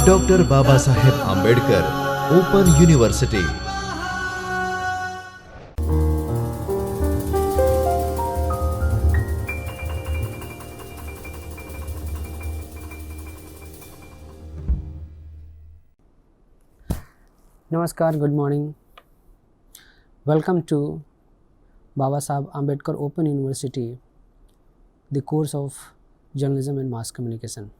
Doctor Babasaheb Ambedkar open university. Namaskar, good morning. Welcome to Babasaheb Ambedkar Open University, the course of Journalism and Mass Communication.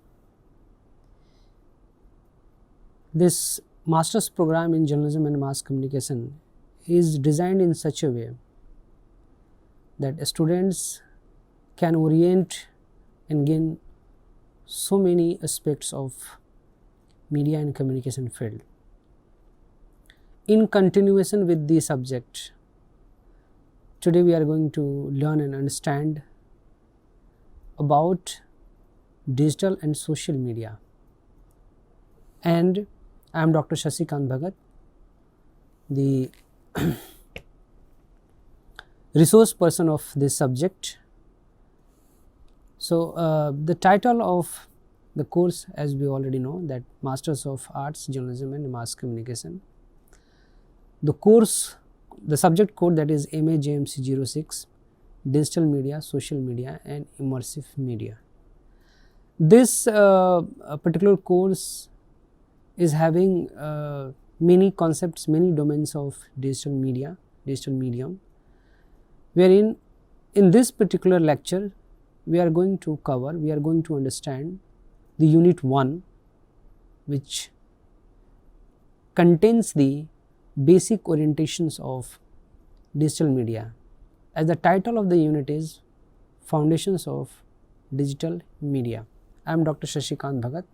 This master's program in Journalism and Mass Communication is designed in such a way that students can orient and gain so many aspects of media and communication field. In continuation with the subject, today we are going to learn and understand about digital and social media. And I am Dr. Shashikant Bhagat, the resource person of this subject. So, the title of the course, as we already know, that Masters of Arts, Journalism and Mass Communication. The course, the subject code, that is MJMC 06, Digital Media, Social Media and Immersive Media. This particular course is having many concepts, many domains of digital media, digital medium, wherein in this particular lecture we are going to cover, we are going to understand the unit 1, which contains the basic orientations of digital media, as the title of the unit is Foundations of Digital Media. I am Dr. Shashikant Bhagat.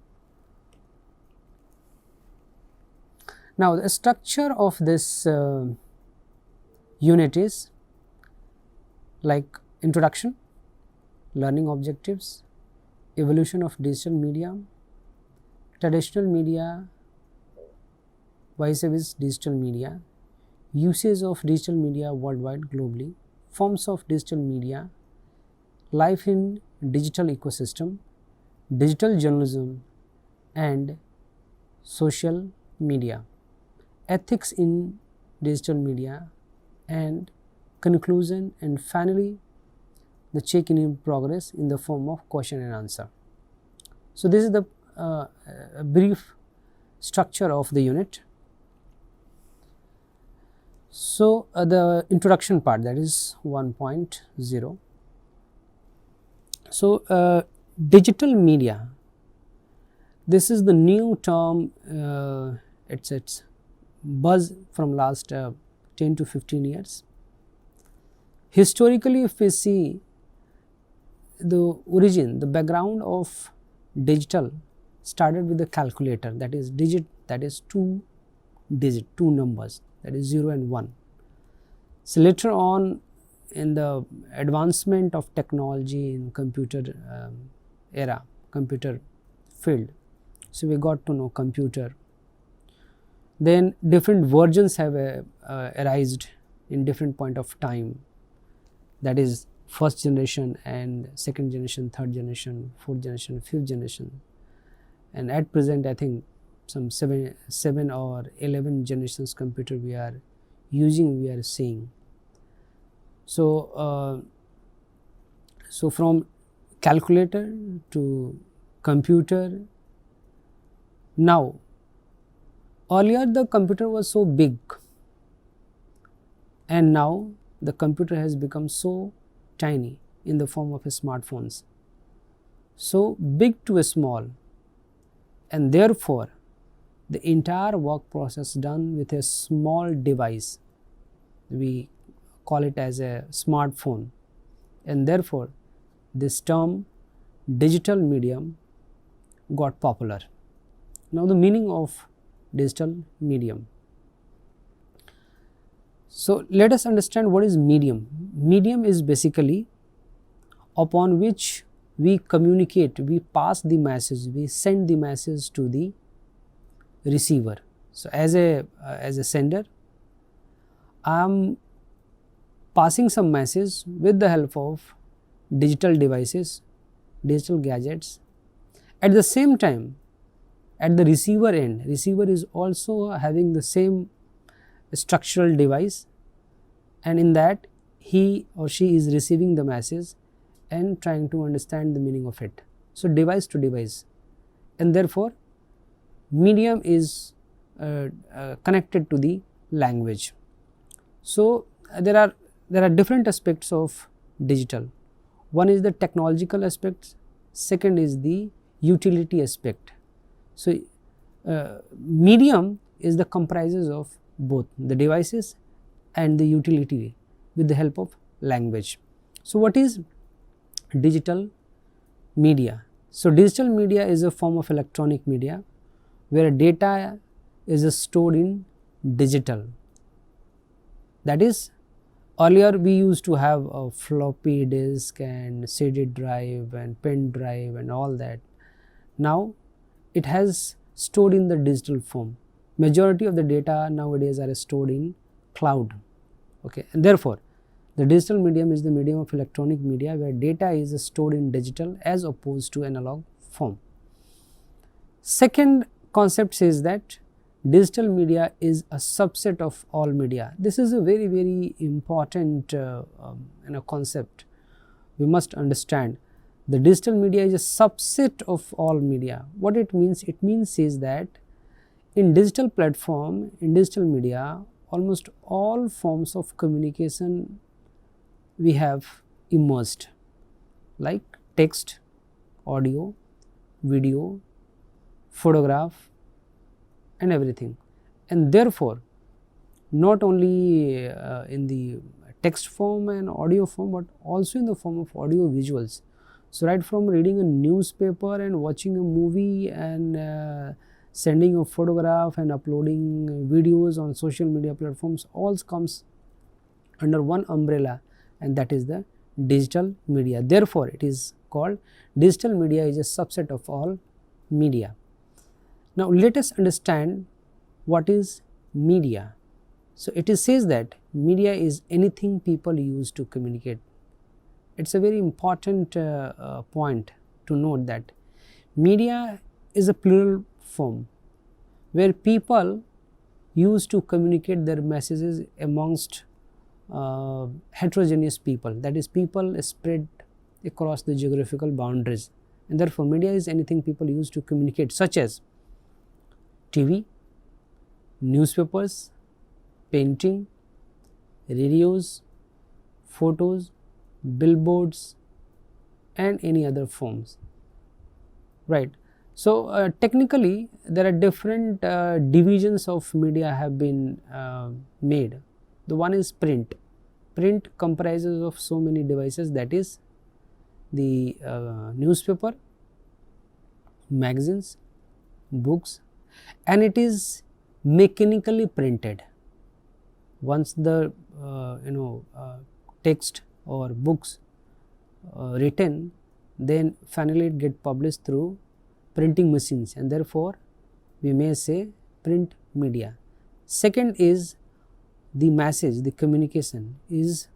Now, the structure of this unit is like introduction, learning objectives, evolution of digital media, traditional media vis-a-vis digital media, usage of digital media worldwide globally, forms of digital media, life in digital ecosystem, digital journalism and social media, ethics in digital media, and conclusion, and finally the check-in progress in the form of question and answer. So, this is the brief structure of the unit. So, the introduction part, that is 1.0. So, digital media, this is the new term, it's buzz from last 10 to 15 years. Historically, if we see the origin, the background of digital started with the calculator, that is digit, that is two numbers, that is 0 and 1. So, later on in the advancement of technology in computer era, computer field, so we got to know computer. Then different versions have arisen in different point of time, that is first generation and second generation, third generation, fourth generation, fifth generation, and at present I think some 7 or 11 generations computer we are using, we are seeing. So, so from calculator to computer. Now, earlier the computer was so big, and now the computer has become so tiny in the form of smartphones, so big to small, and therefore the entire work process done with a small device, we call it as a smartphone, and therefore this term digital medium got popular. Now, the meaning of digital medium. So, let us understand what is medium. Medium is basically upon which we communicate, we pass the message, we send the message to the receiver. So, as a sender, I am passing some message with the help of digital devices, digital gadgets, At the same time, at the receiver end, receiver is also having the same structural device, and in that he or she is receiving the message and trying to understand the meaning of it. So device to device, and therefore medium is connected to the language. So there are different aspects of digital. One is the technological aspect, second is the utility aspect. So medium is the comprises of both the devices and the utility with the help of language. So what is digital media? So digital media is a form of electronic media where data is stored in digital. That is, earlier we used to have a floppy disk and CD drive and pen drive and all that. Now it has stored in the digital form. Majority of the data nowadays are stored in cloud. Okay, and therefore the digital medium is the medium of electronic media where data is stored in digital as opposed to analog form. Second concept says that digital media is a subset of all media. This is a very, very important concept. We must understand the digital media is a subset of all media. What it means? It means is that in digital platform, in digital media, almost all forms of communication we have immersed, like text, audio, video, photograph and everything. And therefore not only in the text form and audio form, but also in the form of audio visuals. So right from reading a newspaper and watching a movie and sending a photograph and uploading videos on social media platforms, all comes under one umbrella, and that is the digital media. Therefore it is called digital media is a subset of all media. Now let us understand what is media. So it says that media is anything people use to communicate. It's a very important point to note that media is a plural form where people use to communicate their messages amongst heterogeneous people, that is people spread across the geographical boundaries, and therefore media is anything people use to communicate, such as TV, newspapers, painting, radios, photos, billboards and any other forms, right. So technically there are different divisions of media have been made. The one is print. Print comprises of so many devices, that is the newspaper, magazines, books, and it is mechanically printed. Once the text or books written, then finally it get published through printing machines, and therefore we may say print media. Second is the message, the communication is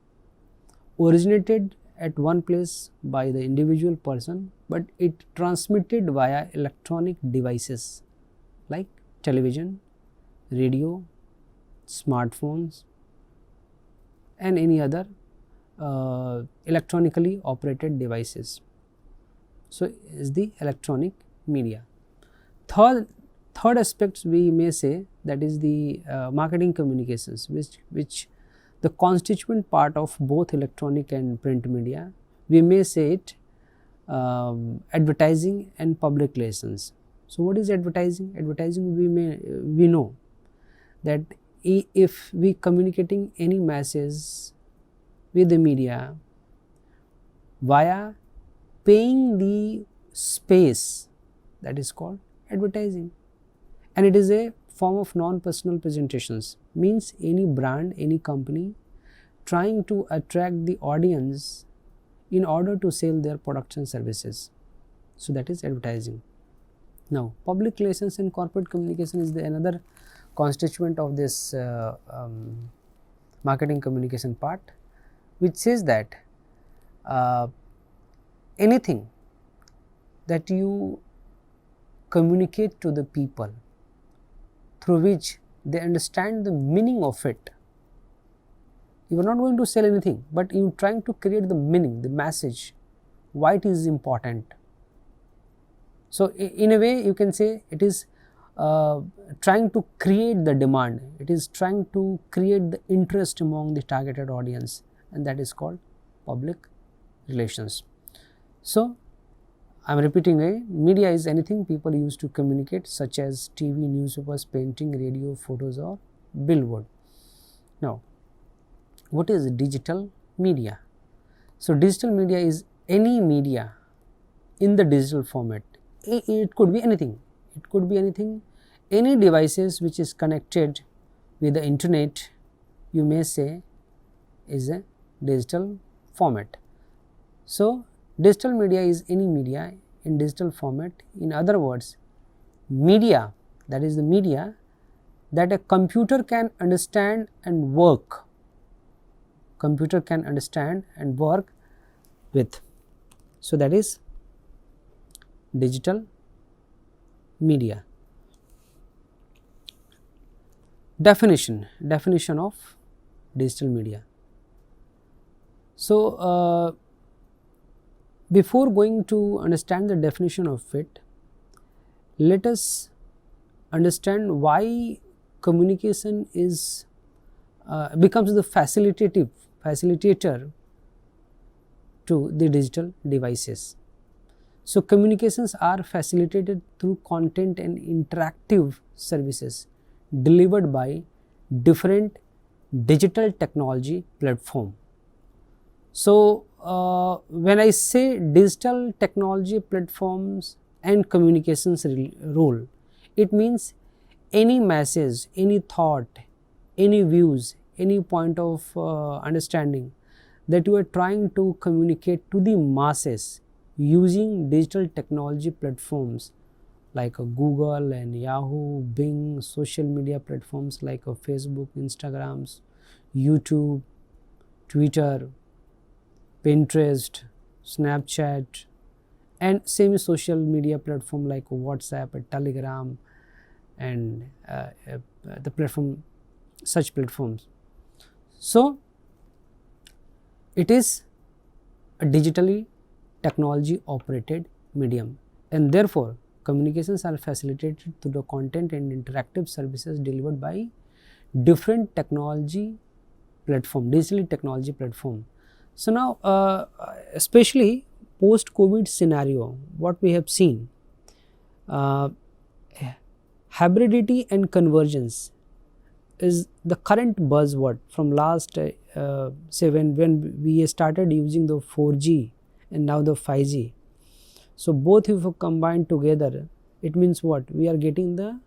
originated at one place by the individual person, but it transmitted via electronic devices like television, radio, smartphones and any other electronically operated devices. So is the electronic media. Third aspect we may say, that is the marketing communications, which the constituent part of both electronic and print media. We may say it advertising and public relations. So what is advertising? Advertising, we know that if we communicating any message with the media via paying the space, that is called advertising, and it is a form of non-personal presentations. Means any brand, any company trying to attract the audience in order to sell their products and services. So that is advertising. Now public relations and corporate communication is another constituent of this marketing communication part, which says that anything that you communicate to the people, through which they understand the meaning of it. You are not going to sell anything, but you are trying to create the meaning, the message, why it is important. So in a way you can say it is trying to create the demand, it is trying to create the interest among the targeted audience, and that is called public relations. So I am repeating again, media is anything people use to communicate, such as TV, newspapers, painting, radio, photos or billboard. Now what is digital media? So digital media is any media in the digital format. It could be anything, it could be anything, any devices which is connected with the internet, you may say is a digital format. So digital media is any media in digital format. In other words, media, that is the media that a computer can understand and work, computer can understand and work with. So that is digital media. Definition of digital media. So before going to understand the definition of it, let us understand why communication is becomes the facilitator to the digital devices. So communications are facilitated through content and interactive services delivered by different digital technology platform. So when I say digital technology platforms and communications role, it means any message, any thought, any views, any point of understanding that you are trying to communicate to the masses using digital technology platforms like Google and Yahoo, Bing, social media platforms like Facebook, Instagrams, YouTube, Twitter, Pinterest, Snapchat, and semi social media platform like WhatsApp, Telegram, and the platform, such platforms. So it is a digitally technology operated medium, and therefore communications are facilitated through the content and interactive services delivered by different technology platform, digitally technology platform. So now especially post COVID scenario, what we have seen, hybridity and convergence is the current buzzword from last say when we started using the 4G and now the 5G. So both if combined together, it means what? We are getting the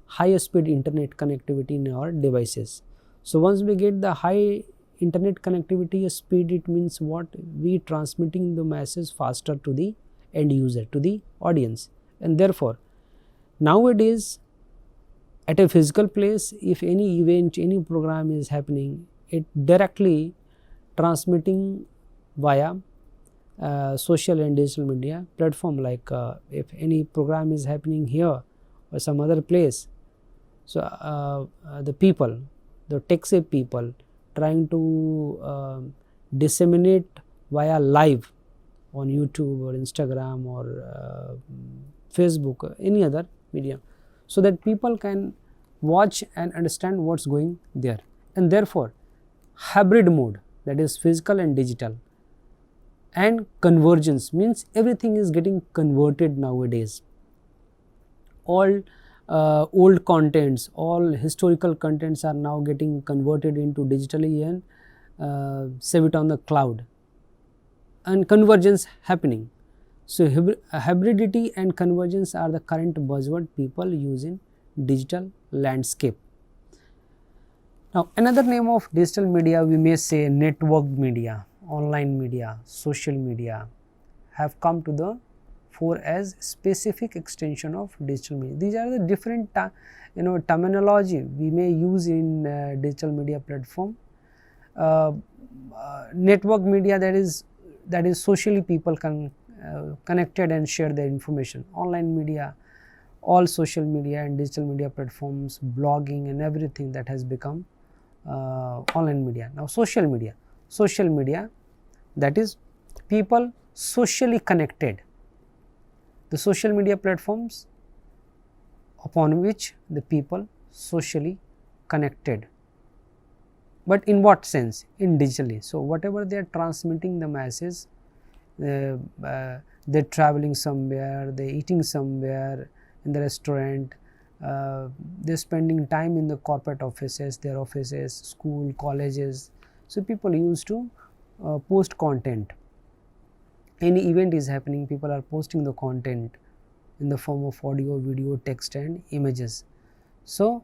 high speed internet connectivity in our devices. So once we get the high internet connectivity speed, it means what? We transmitting the message faster to the end user, to the audience, and therefore nowadays at a physical place, if any event, any program is happening, it directly transmitting via social and digital media platform, like if any program is happening here or some other place, so the people, the tech savvy people trying to disseminate via live on YouTube or Instagram or Facebook or any other medium, so that people can watch and understand what's going there. And therefore hybrid mode, that is physical and digital, and convergence means everything is getting converted nowadays. All old contents, all historical contents are now getting converted into digitally and save it on the cloud, and convergence happening. So hybridity and convergence are the current buzzword people use in digital landscape. Now another name of digital media, we may say networked media, online media, social media, have come to the fore as specific extension of digital media. These are the different terminology we may use in digital media platform. Network media, that is socially people can connected and share their information. Online media, all social media and digital media platforms, blogging and everything that has become online media. Now social media, that is people socially connected, the social media platforms upon which the people socially connected. But in what sense? In digitally. So whatever they are transmitting the masses, they're traveling somewhere, they're eating somewhere in the restaurant, they're spending time in the corporate offices, their offices, school, colleges. So people used to post content. Any event is happening, people are posting the content in the form of audio, video, text and images. So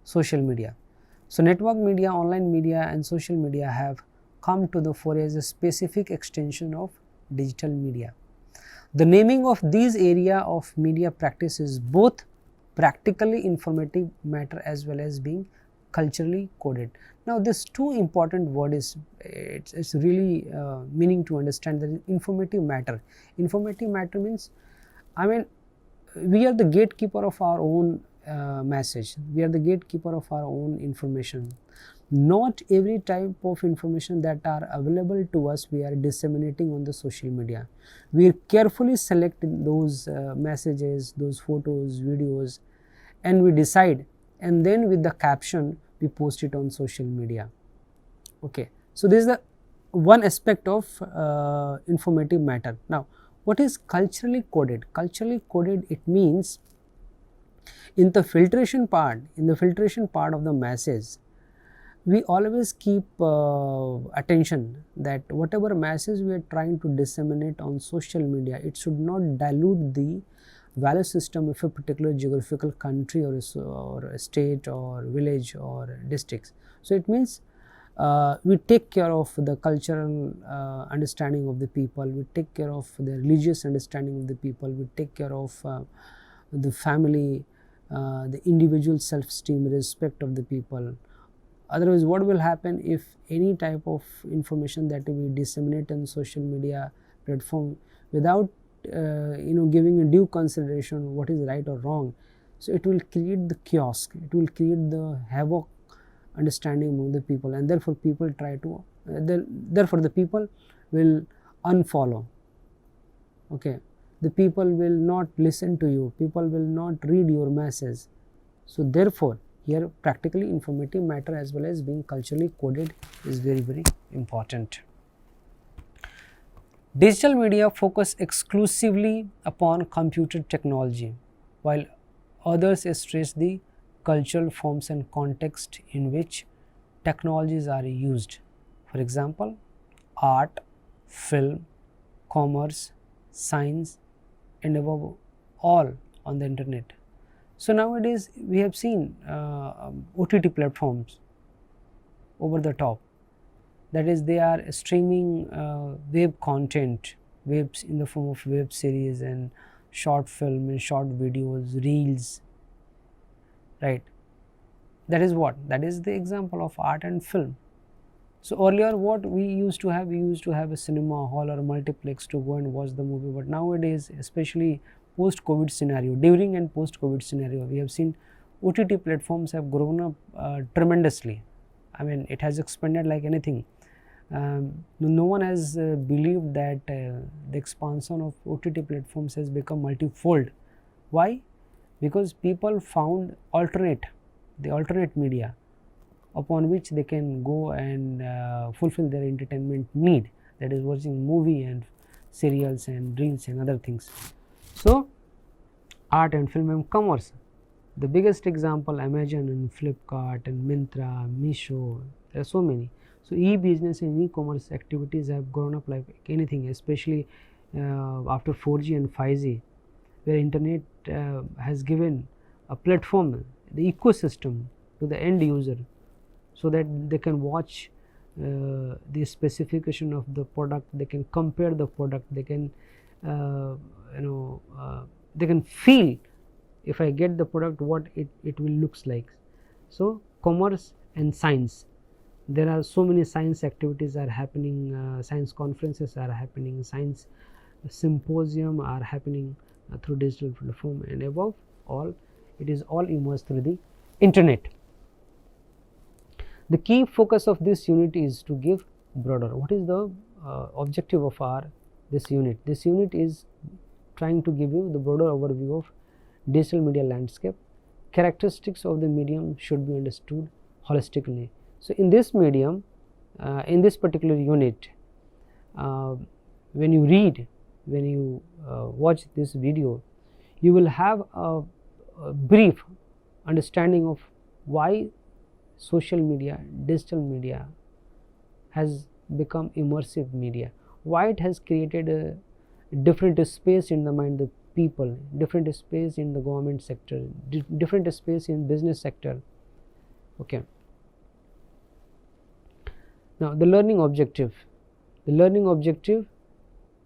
social media. So network media, online media and social media have come to the fore as a specific extension of digital media. The naming of these area of media practice is both practically informative matter as well as being culturally coded. Now this two important word is, it's really meaning to understand that informative matter. Informative matter means, I mean, we are the gatekeeper of our own message, we are the gatekeeper of our own information. Not every type of information that are available to us we are disseminating on the social media. We carefully select those messages, those photos, videos, and we decide, and then with the caption we post it on social media. Okay, so this is the one aspect of informative matter. Now what is culturally coded? Culturally coded, it means in the filtration part of the message, we always keep attention that whatever message we are trying to disseminate on social media, it should not dilute the value system of a particular geographical country or a state or village or districts. So it means we take care of the cultural understanding of the people, we take care of the religious understanding of the people, we take care of the family, the individual self-esteem, respect of the people. Otherwise what will happen if any type of information that we disseminate on social media platform without giving a due consideration what is right or wrong, so it will create the chaos, it will create the havoc understanding among the people, and therefore people try to therefore the people will unfollow. Okay, the people will not listen to you, people will not read your message. So therefore here practically informative matter as well as being culturally coded is very, very important. Digital media focus exclusively upon computer technology, while others stress the cultural forms and context in which technologies are used. For example, art, film, commerce, science, and above all on the internet. So nowadays we have seen OTT platforms over the top, that is they are streaming web content, webs in the form of web series and short film and short videos, reels, right? That is what? That is the example of art and film. So earlier what we used to have a cinema hall or a multiplex to go and watch the movie, but nowadays, especially post-COVID scenario, during and post-COVID scenario, we have seen OTT platforms have grown up tremendously. I mean, it has expanded like anything. No one has believed that the expansion of OTT platforms has become multifold. Why? Because people found the alternate media upon which they can go and fulfill their entertainment need, that is watching movie and serials and reels and other things. So art and film and commerce, the biggest example Amazon and Flipkart and Myntra, Meesho, there are so many. So e-business and e-commerce activities have grown up like anything, especially after 4G and 5G, where internet has given a platform, the ecosystem to the end user, so that they can watch the specification of the product, they can compare the product, they can they can feel, if I get the product, what it will looks like. So commerce and science, there are so many science activities are happening, science conferences are happening, science symposium are happening, through digital platform, and above all it is all immersed through the internet. The key focus of this unit is to give broader. What is the objective of this unit? This unit is trying to give you the broader overview of digital media landscape. Characteristics of the medium should be understood holistically. So in this medium, in this particular unit, when you read, when you watch this video, you will have a brief understanding of why social media, digital media has become immersive media, why it has created a different space in the mind of people, different space in the government sector, different space in business sector. Okay. Now the learning objective. The learning objective: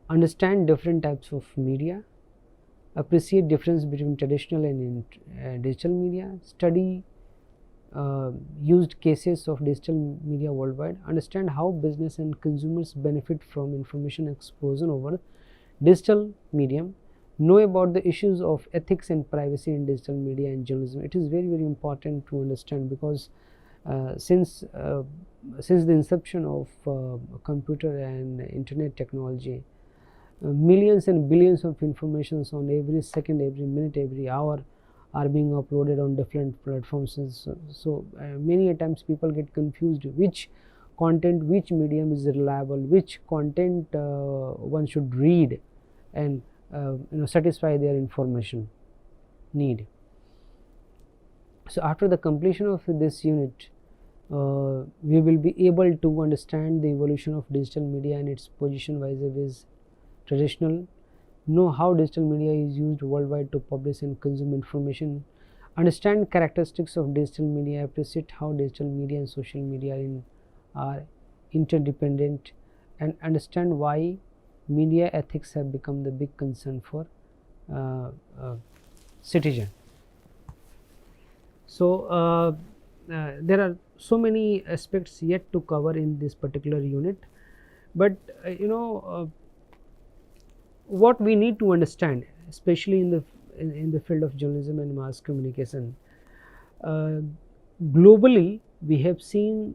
understand different types of media, appreciate difference between traditional and digital media, study used cases of digital media worldwide, understand how business and consumers benefit from information explosion over digital medium, know about the issues of ethics and privacy in digital media and journalism. It is very important to understand, because since the inception of computer and internet technology, millions and billions of informations on every second, every minute, every hour are being uploaded on different platforms. So many a times people get confused which content, which medium is reliable, which content one should read and satisfy their information need. So after the completion of this unit, we will be able to understand the evolution of digital media and its position vis-a-vis traditional, know how digital media is used worldwide to publish and consume information, understand characteristics of digital media, appreciate how digital media and social media are interdependent, and understand why media ethics have become the big concern for citizen. So there are so many aspects yet to cover in this particular unit, but what we need to understand, especially in the field of journalism and mass communication, globally we have seen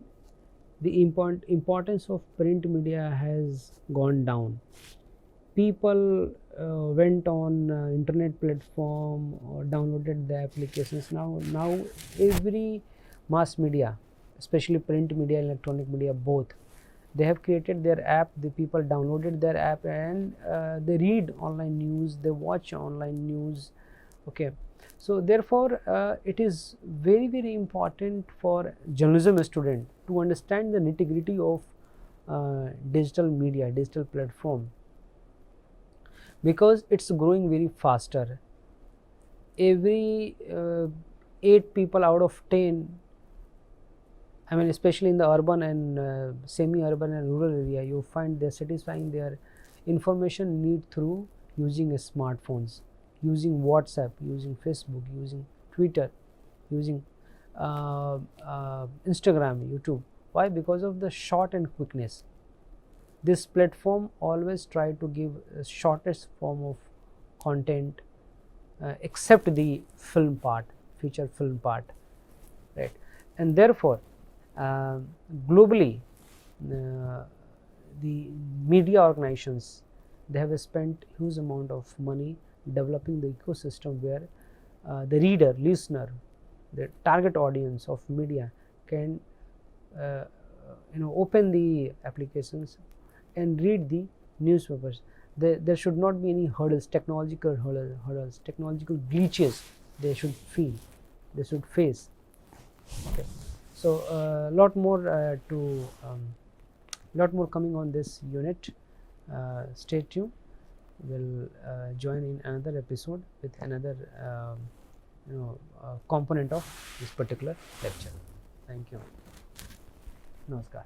the importance of print media has gone down. People went on internet platform or downloaded the applications. Now every mass media, especially print media, electronic media, both, they have created their app. The people downloaded their app and they read online news, they watch online news. Okay, so therefore it is very important for journalism student to understand the nitty-gritty of digital media, digital platform, because it's growing very faster. Every 8 people out of 10, I mean, especially in the urban and semi-urban and rural area, you find they're satisfying their information need through using smartphones, using WhatsApp, using Facebook, using Twitter, using Instagram, YouTube. Why? Because of the short and quickness. This platform always try to give a shortest form of content, except the film part, feature film part, right? And therefore globally the media organizations, they have spent huge amount of money developing the ecosystem where the reader, listener, the target audience of media can open the applications and read the newspapers. There should not be any hurdles, technological hurdles, technological glitches they should face. Okay. So lot more coming on this unit. Stay tuned. We'll join in another episode with another component of this particular lecture. Thank you. Namaskar.